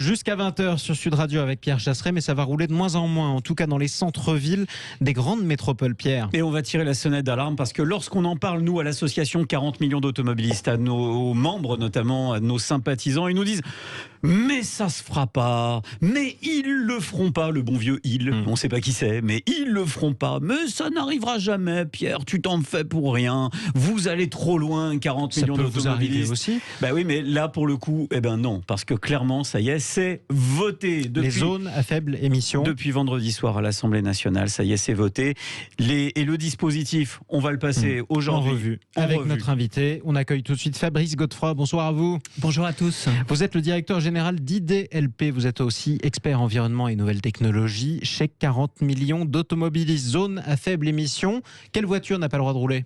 Jusqu'à 20h sur Sud Radio avec Pierre Chasseret, mais ça va rouler de moins en moins, en tout cas dans les centres-villes des grandes métropoles, Pierre. Et on va tirer la sonnette d'alarme parce que lorsqu'on en parle, nous, à l'association 40 millions d'automobilistes, à nos membres notamment, à nos sympathisants, ils nous disent « mais ça se fera pas, mais ils le feront pas », le bon vieux « ils », on sait pas qui c'est, mais ils le feront pas, mais ça n'arrivera jamais, Pierre, tu t'en fais pour rien, vous allez trop loin, 40 millions d'automobilistes. Ça peut vous arriver aussi. Bah oui, mais là, pour le coup, eh ben non, parce que clairement, ça y est, c'est voté. Les zones à faible émission. Depuis vendredi soir à l'Assemblée nationale, ça y est, c'est voté. Et le dispositif, on va le passer aujourd'hui en revue. Avec notre invité, on accueille tout de suite Fabrice Godefroy. Bonsoir à vous. Bonjour à tous. Vous êtes le directeur général d'IDLP. Vous êtes aussi expert environnement et nouvelles technologies chez 40 millions d'automobilistes. Zone à faible émission. Quelle voiture n'a pas le droit de rouler ?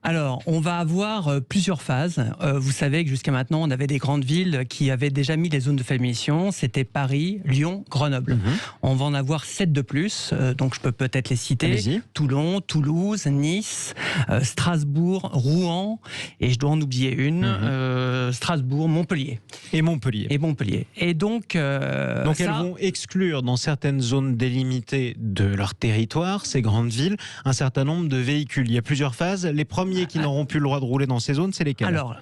Alors, on va avoir plusieurs phases. Vous savez que jusqu'à maintenant, on avait des grandes villes qui avaient déjà mis les zones de faible émission. C'était Paris, Lyon, Grenoble. On va en avoir 7 de plus, donc je peux peut-être les citer. Allez-y. Toulon, Toulouse, Nice, Strasbourg, Rouen, et je dois en oublier une, Strasbourg, Montpellier. Et Montpellier. Et donc elles vont exclure dans certaines zones délimitées de leur territoire, ces grandes villes, un certain nombre de véhicules. Il y a plusieurs phases. Les premiers qui n'auront plus le droit de rouler dans ces zones, c'est lesquels ? Alors,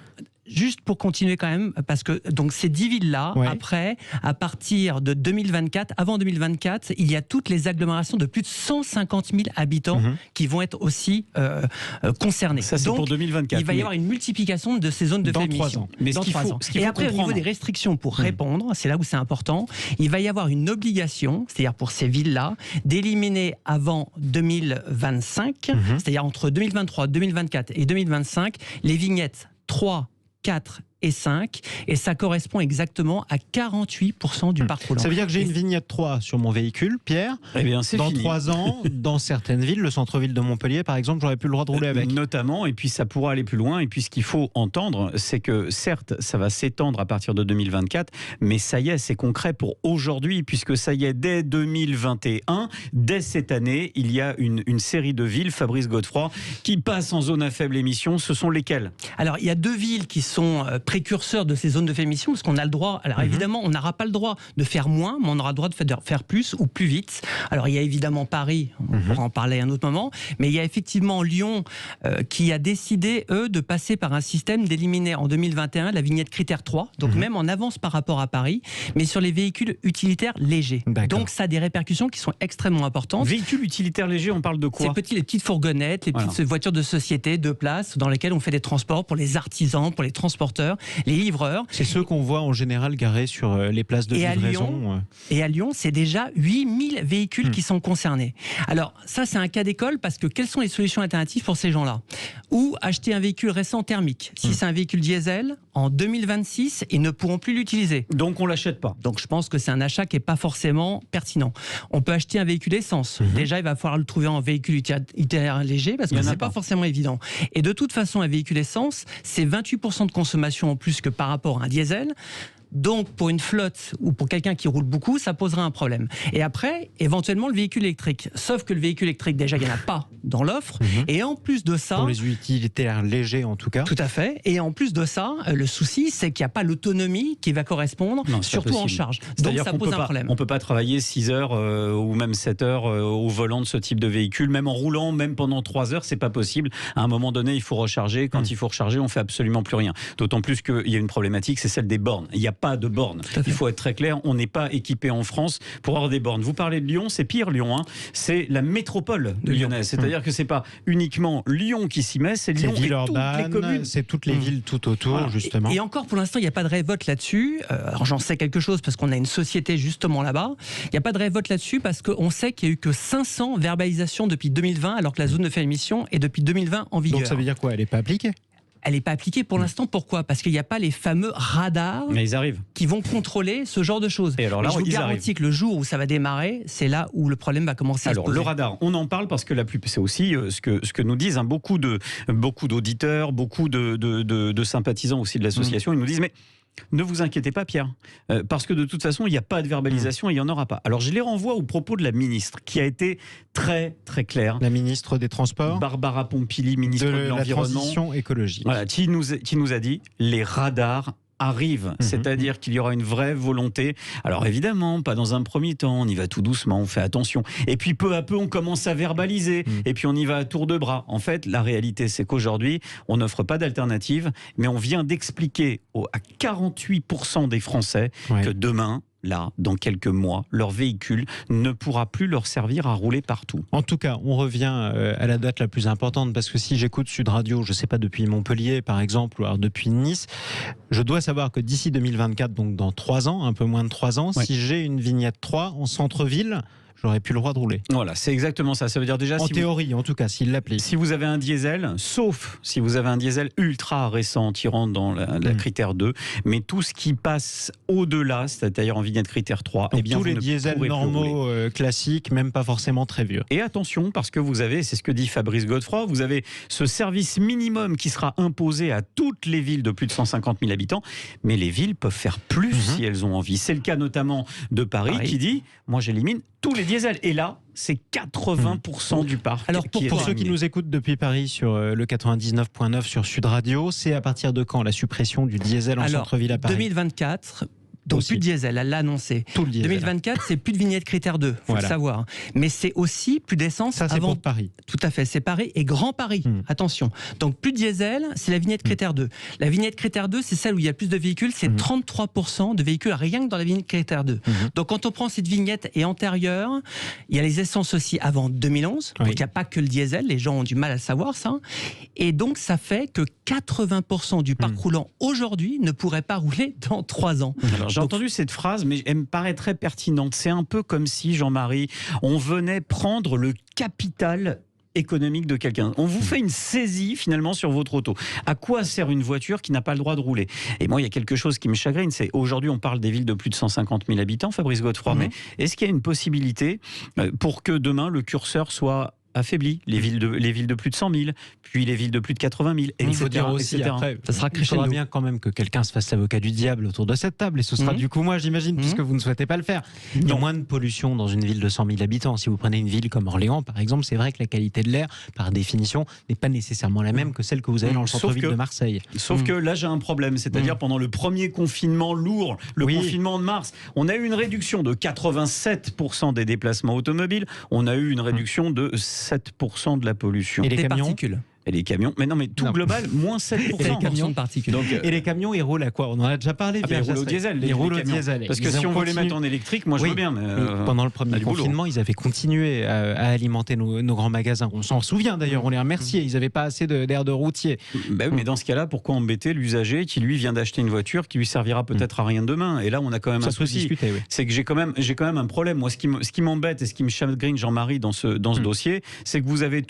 juste pour continuer quand même, parce que donc ces 10 villes-là, après, à partir de 2024, avant 2024, il y a toutes les agglomérations de plus de 150 000 habitants qui vont être aussi concernées. Ça, c'est donc, pour 2024. Il va y avoir une multiplication de ces zones de faible émission. Mais dans 3 ans. Et après, au niveau des restrictions, pour répondre, c'est là où c'est important, il va y avoir une obligation, c'est-à-dire pour ces villes-là, d'éliminer avant 2025, c'est-à-dire entre 2023, 2024 et 2025, les vignettes 3, 4 et 5, et ça correspond exactement à 48% du parc roulant. Ça veut dire que j'ai une vignette 3 sur mon véhicule, Pierre. Eh bien, c'est dans fini. 3 ans, dans certaines villes, le centre-ville de Montpellier, par exemple, j'aurais plus le droit de rouler avec. Notamment, et puis ça pourra aller plus loin. Et puis ce qu'il faut entendre, c'est que certes, ça va s'étendre à partir de 2024, mais ça y est, c'est concret pour aujourd'hui, puisque ça y est, dès 2021, dès cette année, il y a une série de villes, Fabrice Godefroy, qui passent en zone à faible émission. Ce sont lesquelles ? Alors, il y a 2 villes qui sont précurseurs de ces zones de faible émission, parce qu'on a le droit, alors évidemment, on n'aura pas le droit de faire moins, mais on aura le droit de faire plus ou plus vite. Alors, il y a évidemment Paris, on pourra en parler à un autre moment, mais il y a effectivement Lyon qui a décidé, eux, de passer par un système d'éliminer en 2021 la vignette critère 3, donc même en avance par rapport à Paris, mais sur les véhicules utilitaires légers. Donc, ça a des répercussions qui sont extrêmement importantes. Véhicules utilitaires légers, on parle de quoi ? C'est les petites fourgonnettes, les petites voitures de société, 2 places, dans lesquelles on fait des transports pour les artisans, pour les transporteurs, les livreurs. C'est ceux qu'on voit en général garés sur les places de livraison. Et à Lyon, c'est déjà 8000 véhicules qui sont concernés. Alors ça, c'est un cas d'école, parce que quelles sont les solutions alternatives pour ces gens-là ? Ou acheter un véhicule récent thermique. Si c'est un véhicule diesel, en 2026, ils ne pourront plus l'utiliser. Donc on ne l'achète pas. Donc je pense que c'est un achat qui n'est pas forcément pertinent. On peut acheter un véhicule essence. Déjà, il va falloir le trouver en véhicule utilitaire léger, parce que ce n'est pas forcément évident. Et de toute façon, un véhicule essence, c'est 28% de consommation en plus que par rapport à un diesel. Donc, pour une flotte ou pour quelqu'un qui roule beaucoup, ça posera un problème. Et après, éventuellement, le véhicule électrique. Sauf que le véhicule électrique, déjà, il n'y en a pas dans l'offre. Et en plus de ça... Pour les utilitaires légers, en tout cas. Tout à fait. Et en plus de ça, le souci, c'est qu'il n'y a pas l'autonomie qui va correspondre, surtout en charge. Donc, ça pose un problème. On ne peut pas travailler 6 heures ou même 7 heures au volant de ce type de véhicule. Même en roulant, même pendant 3 heures, ce n'est pas possible. À un moment donné, il faut recharger. Quand il faut recharger, on ne fait absolument plus rien. D'autant plus qu'il y a une problématique, c'est celle des bornes. Il n'y a pas de bornes. Il faut être très clair, on n'est pas équipé en France pour avoir des bornes. Vous parlez de Lyon, c'est pire Lyon, c'est la métropole lyonnaise. C'est-à-dire que c'est pas uniquement Lyon qui s'y met, c'est Lyon et toutes les communes. C'est toutes les villes tout autour, justement. Et encore, pour l'instant, il n'y a pas de révolte là-dessus. Alors j'en sais quelque chose parce qu'on a une société justement là-bas. Il n'y a pas de révolte là-dessus parce qu'on sait qu'il n'y a eu que 500 verbalisations depuis 2020, alors que la zone de faible émission est depuis 2020 en vigueur. Donc ça veut dire quoi ? Elle n'est pas appliquée ? Elle n'est pas appliquée pour l'instant. Pourquoi ? Parce qu'il n'y a pas les fameux radars qui vont contrôler ce genre de choses. Et alors là, je vous garantis que le jour où ça va démarrer, c'est là où le problème va commencer à se poser. Le radar, on en parle parce que c'est aussi ce que nous disent beaucoup d'auditeurs, beaucoup de sympathisants aussi de l'association. Ils nous disent, mais ne vous inquiétez pas, Pierre, parce que de toute façon, il n'y a pas de verbalisation et il n'y en aura pas. Alors, je les renvoie au propos de la ministre, qui a été très, très claire. La ministre des Transports, Barbara Pompili, ministre de l'Environnement. La transition écologique. Voilà, qui nous a dit, les radars arrive, c'est-à-dire qu'il y aura une vraie volonté. Alors évidemment, pas dans un premier temps, on y va tout doucement, on fait attention. Et puis peu à peu, on commence à verbaliser, et puis on y va à tour de bras. En fait, la réalité, c'est qu'aujourd'hui, on n'offre pas d'alternative, mais on vient d'expliquer à 48% des Français que demain, là, dans quelques mois, leur véhicule ne pourra plus leur servir à rouler partout. En tout cas, on revient à la date la plus importante, parce que si j'écoute Sud Radio, je ne sais pas, depuis Montpellier par exemple, ou alors depuis Nice, je dois savoir que d'ici 2024, donc dans 3 ans, un peu moins de 3 ans, si j'ai une vignette 3 en centre-ville, j'aurais plus le droit de rouler. Voilà, c'est exactement ça. Ça veut dire déjà... En théorie, en tout cas, s'il l'applique. Si vous avez un diesel, sauf si vous avez un diesel ultra récent qui rentre dans la critère 2, mais tout ce qui passe au-delà, c'est-à-dire en vignette critère 3, donc tous les diesels normaux, classiques, même pas forcément très vieux. Et attention, parce que vous avez, c'est ce que dit Fabrice Godefroy, vous avez ce service minimum qui sera imposé à toutes les villes de plus de 150 000 habitants, mais les villes peuvent faire plus si elles ont envie. C'est le cas notamment de Paris qui dit, moi j'élimine tous les diesels. Et là, c'est 80% du parc. Alors pour ceux qui nous écoutent depuis Paris sur le 99.9 sur Sud Radio, c'est à partir de quand la suppression du diesel en centre-ville à Paris ? 2024. Donc plus de diesel, elle l'a annoncé. Tout le diesel. 2024, c'est plus de vignette critère 2, faut le savoir. Mais c'est aussi plus d'essence. Ça, c'est pour Paris. Tout à fait, c'est Paris et Grand Paris. Attention. Donc plus de diesel, c'est la vignette critère 2. La vignette critère 2, c'est celle où il y a plus de véhicules, c'est 33% de véhicules rien que dans la vignette critère 2. Donc quand on prend cette vignette et antérieure, il y a les essences aussi avant 2011. Donc il n'y a pas que le diesel, les gens ont du mal à le savoir ça. Et donc ça fait que 80% du parc roulant aujourd'hui ne pourrait pas rouler dans 3 ans. Alors, j'ai entendu cette phrase, mais elle me paraît très pertinente. C'est un peu comme si, Jean-Marie, on venait prendre le capital économique de quelqu'un. On vous fait une saisie finalement sur votre auto. À quoi sert une voiture qui n'a pas le droit de rouler ? Et moi, il y a quelque chose qui me chagrine, c'est aujourd'hui on parle des villes de plus de 150 000 habitants, Fabrice Godefroy, mais est-ce qu'il y a une possibilité pour que demain le curseur soit affaibli, les villes de plus de 100 000, puis les villes de plus de 80 000, il faut dire aussi après, ça sera crescendo. Il faudra bien quand même que quelqu'un se fasse l'avocat du diable autour de cette table, et ce sera du coup moi, j'imagine, puisque vous ne souhaitez pas le faire. Il y a moins de pollution dans une ville de 100 000 habitants. Si vous prenez une ville comme Orléans, par exemple, c'est vrai que la qualité de l'air, par définition, n'est pas nécessairement la même que celle que vous avez dans le centre-ville de Marseille. Sauf que là, j'ai un problème, c'est-à-dire pendant le premier confinement lourd, le confinement de mars, on a eu une réduction de 87% des déplacements automobiles, on a eu une réduction de 7% de la pollution. Et les camions particules. Et les camions, mais non, mais tout global, moins 7%. Et les camions de particules. Donc, et les camions, ils roulent à quoi ? On en a déjà parlé. Ils roulent au diesel. Ils roulent au diesel. Parce que si on veut les mettre en électrique, moi je veux bien. Mais pendant le premier confinement, ils avaient continué à alimenter nos grands magasins. On s'en souvient d'ailleurs, on les remerciait. Ils n'avaient pas assez d'air de routier. Mais dans ce cas-là, pourquoi embêter l'usager qui lui vient d'acheter une voiture qui lui servira peut-être à rien demain ? Et là, on a quand même un souci. C'est que j'ai quand même un problème. Moi, ce qui m'embête et ce qui me chagrine, Jean-Marie, dans ce dossier, c'est que vous avez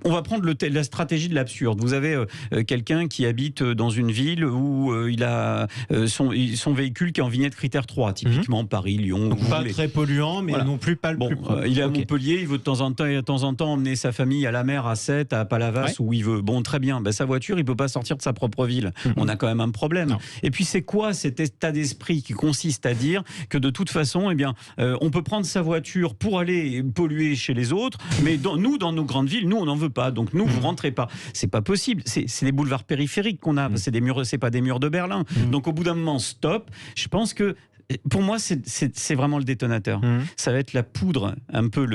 on va prendre la stratégie de l'absurde. Vous avez quelqu'un qui habite dans une ville où il a son véhicule qui est en vignette critère 3, typiquement Paris, Lyon. Donc pas très polluant, mais non plus pas le plus propre. Il est à Montpellier, il veut de temps en temps emmener sa famille à la mer, à Sète, à Palavas, où il veut. Bon, très bien. Sa voiture, il peut pas sortir de sa propre ville. On a quand même un problème. Non. Et puis c'est quoi cet état d'esprit qui consiste à dire que de toute façon, on peut prendre sa voiture pour aller polluer chez les autres, mais dans nos grandes villes, nous, on n'en veut pas. Donc nous, vous rentrez pas. C'est pas possible. C'est des boulevards périphériques qu'on a. C'est pas des murs de Berlin. Donc au bout d'un moment, stop. Je pense que pour moi, c'est vraiment le détonateur. Ça va être la poudre, un peu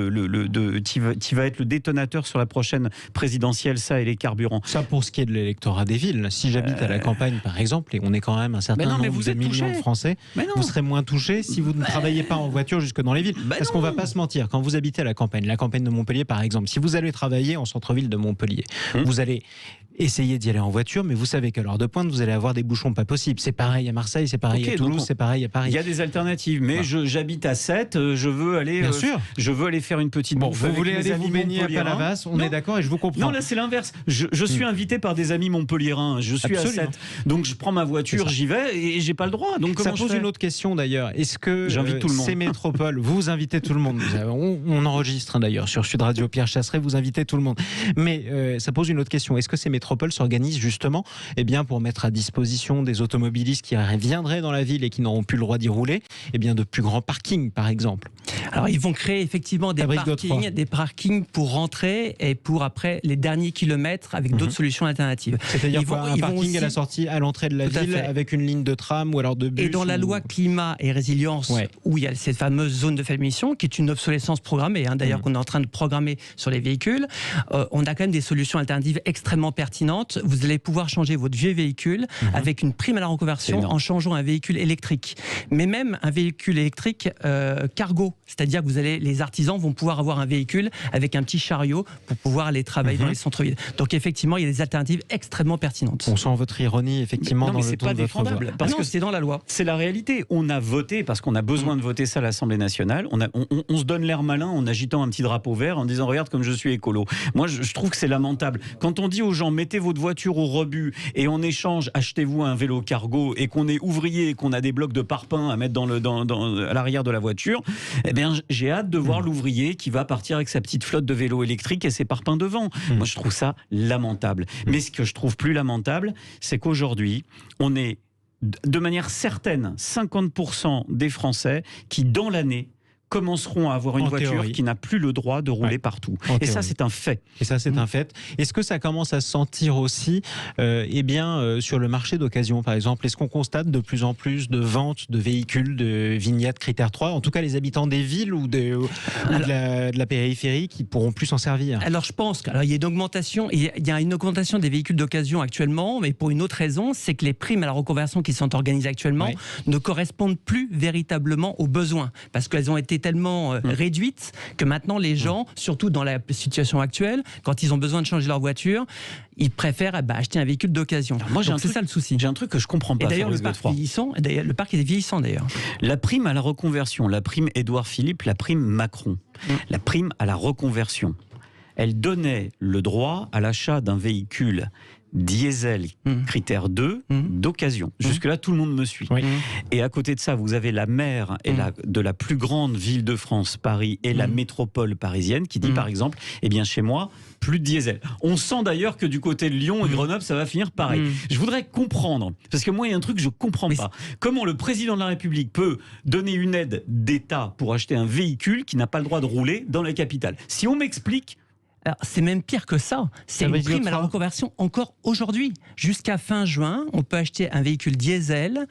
qui va être le détonateur sur la prochaine présidentielle, ça et les carburants. Ça pour ce qui est de l'électorat des villes. Si j'habite à la campagne, par exemple, et on est quand même un certain nombre de millions de Français, vous serez moins touchés si vous ne travaillez pas en voiture jusque dans les villes. Parce qu'on va pas se mentir, quand vous habitez à la campagne de Montpellier, par exemple, si vous allez travailler en centre-ville de Montpellier, vous allez essayer d'y aller en voiture, mais vous savez qu'à l'heure de pointe, vous allez avoir des bouchons pas possibles. C'est pareil à Marseille, c'est pareil à Toulouse, c'est pareil à Paris. Il y a des alternatives, mais j'habite à Sète, je veux aller faire une petite bouffe. Vous voulez aller vous baigner à Palavas, on est d'accord et je vous comprends. Non, là c'est l'inverse. Je suis invité par des amis montpelliérains, je suis à Sète. Donc je prends ma voiture, j'y vais et j'ai pas le droit. Donc ça pose une autre question d'ailleurs. Est-ce que j'invite tout le monde. Ces métropoles, vous invitez tout le monde. On enregistre d'ailleurs sur Sud Radio, Pierre Chasseret, vous invitez tout le monde. Mais ça pose une autre question. Est-ce que ces métropoles métropole s'organisent justement pour mettre à disposition des automobilistes qui viendraient dans la ville et qui n'auront plus le droit d'y rouler, de plus grands parkings, par exemple. Alors, ils vont créer effectivement des parkings pour rentrer et pour après les derniers kilomètres avec d'autres solutions alternatives. C'est-à-dire un parking à la sortie, à l'entrée de la ville, avec une ligne de tram ou alors de bus. Et dans la loi climat et résilience, où il y a cette fameuse zone de faible émission, qui est une obsolescence programmée, d'ailleurs qu'on est en train de programmer sur les véhicules, on a quand même des solutions alternatives extrêmement pertinentes. Vous allez pouvoir changer votre vieux véhicule avec une prime à la reconversion en changeant un véhicule électrique. Mais même un véhicule électrique cargo, c'est-à-dire que les artisans vont pouvoir avoir un véhicule avec un petit chariot pour pouvoir aller travailler dans les centres-villes. Donc effectivement, il y a des alternatives extrêmement pertinentes. On sent votre ironie effectivement dans c'est pas défendable parce que c'est dans la loi. C'est la réalité. On a voté parce qu'on a besoin de voter ça à l'Assemblée nationale. On se donne l'air malin en agitant un petit drapeau vert en disant regarde comme je suis écolo. Moi je trouve que c'est lamentable. Quand on dit aux gens mettez votre voiture au rebut et en échange achetez-vous un vélo cargo et qu'on est ouvrier et qu'on a des blocs de parpaing à mettre à l'arrière de la voiture, j'ai hâte de voir l'ouvrier qui va partir avec sa petite flotte de vélos électriques et ses parpaings devant. Moi je trouve ça lamentable. Mais ce que je trouve plus lamentable, c'est qu'aujourd'hui on est de manière certaine 50% des Français qui dans l'année commenceront à avoir une voiture qui n'a plus le droit de rouler partout. Et ça, c'est un fait. Un fait. Est-ce que ça commence à se sentir aussi sur le marché d'occasion, par exemple? Est-ce qu'on constate de plus en plus de ventes de véhicules de vignettes critère 3? En tout cas, les habitants des villes ou de la périphérie qui pourront plus s'en servir. Alors, je pense qu'il y a une augmentation. Il y a une augmentation des véhicules d'occasion actuellement, mais pour une autre raison, c'est que les primes à la reconversion qui sont organisées actuellement ne correspondent plus véritablement aux besoins, parce qu'elles ont été tellement réduite que maintenant les gens, surtout dans la situation actuelle, quand ils ont besoin de changer leur voiture, ils préfèrent acheter un véhicule d'occasion. C'est ça le souci. J'ai un truc que je comprends pas. Et d'ailleurs, le parc est vieillissant d'ailleurs. La prime à la reconversion, la prime Édouard Philippe, la prime Macron, la prime à la reconversion, elle donnait le droit à l'achat d'un véhicule diesel critère 2 d'occasion. Jusque-là, tout le monde me suit. Et à côté de ça, vous avez la maire de la plus grande ville de France, Paris, et la métropole parisienne qui dit par exemple, chez moi, plus de diesel. On sent d'ailleurs que du côté de Lyon et Grenoble, ça va finir pareil. Je voudrais comprendre, parce que moi, il y a un truc que je ne comprends pas. Comment le président de la République peut donner une aide d'État pour acheter un véhicule qui n'a pas le droit de rouler dans la capitale? Si on m'explique. Alors, c'est même pire que ça. C'est une prime à la reconversion encore aujourd'hui. Jusqu'à fin juin, on peut acheter un véhicule diesel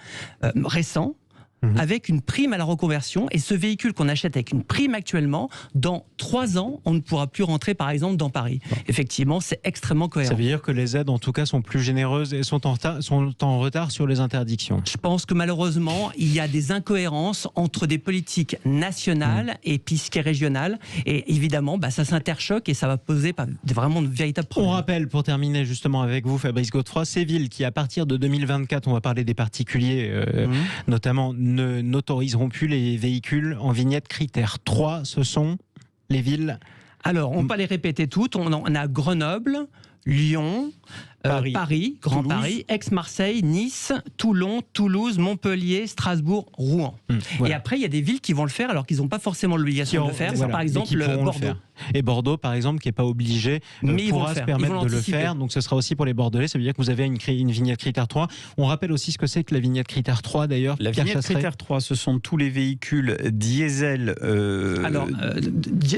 récent avec une prime à la reconversion. Et ce véhicule qu'on achète avec une prime actuellement, dans 3 ans, on ne pourra plus rentrer, par exemple, dans Paris. Effectivement, c'est extrêmement cohérent. Ça veut dire que les aides, en tout cas, sont plus généreuses et sont en retard sur les interdictions. Je pense que malheureusement, il y a des incohérences entre des politiques nationales et puis ce qui est régional. Et évidemment, ça s'interchoque et ça va poser vraiment de véritables problèmes. On rappelle, pour terminer justement avec vous, Fabrice Godefroy, ces villes qui, à partir de 2024, on va parler des particuliers notamment, n'autoriseront plus les véhicules en vignette critère 3. Ce sont les villes... Alors, on ne va pas les répéter toutes. On a Grenoble, Lyon, Paris, Grand Paris, Aix-Marseille, Nice, Toulon, Toulouse, Montpellier, Strasbourg, Rouen. Et après, il y a des villes qui vont le faire alors qu'ils n'ont pas forcément l'obligation de le faire. Par exemple, Bordeaux. Et Bordeaux, par exemple, qui n'est pas obligé, pourra se permettre de le faire. Donc ce sera aussi pour les Bordelais. Ça veut dire que vous avez une vignette critère 3. On rappelle aussi ce que c'est que la vignette critère 3 d'ailleurs. La vignette critère 3, ce sont tous les véhicules diesel. Alors,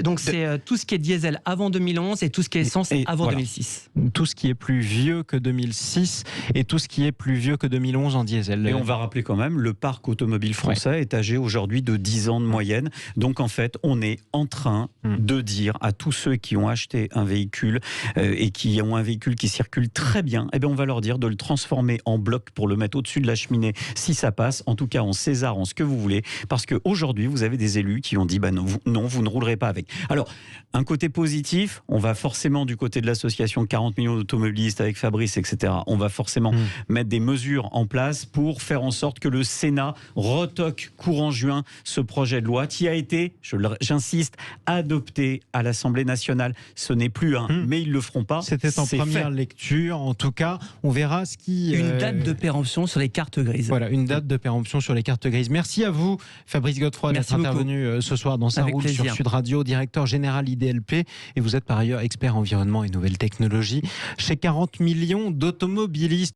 donc c'est tout ce qui est diesel avant 2011 et tout ce qui est essence avant 2006. Tout ce qui est plus vieux que 2006 et tout ce qui est plus vieux que 2011 en diesel. Et on va rappeler quand même, le parc automobile français est âgé aujourd'hui de 10 ans de moyenne. Donc en fait, on est en train de dire à tous ceux qui ont acheté un véhicule et qui ont un véhicule qui circule très bien, on va leur dire de le transformer en bloc pour le mettre au-dessus de la cheminée si ça passe, en tout cas en César, en ce que vous voulez, parce qu'aujourd'hui vous avez des élus qui ont dit non, vous ne roulerez pas avec. Alors, un côté positif, on va forcément du côté de l'association 40 millions d'automobilistes avec Fabrice, etc., on va forcément mettre des mesures en place pour faire en sorte que le Sénat retoque courant juin ce projet de loi qui a été, j'insiste, adopté à l'Assemblée nationale. Ce n'est plus mais ils ne le feront pas. C'était en première lecture. En tout cas, on verra ce qui... Une date de péremption sur les cartes grises. Voilà, une date de péremption sur les cartes grises. Merci à vous, Fabrice Godefroy, d'être intervenu ce soir dans Ça roule sur Sud Radio, directeur général IDLP. Et vous êtes par ailleurs expert environnement et nouvelles technologies chez 40 000 millions d'automobilistes.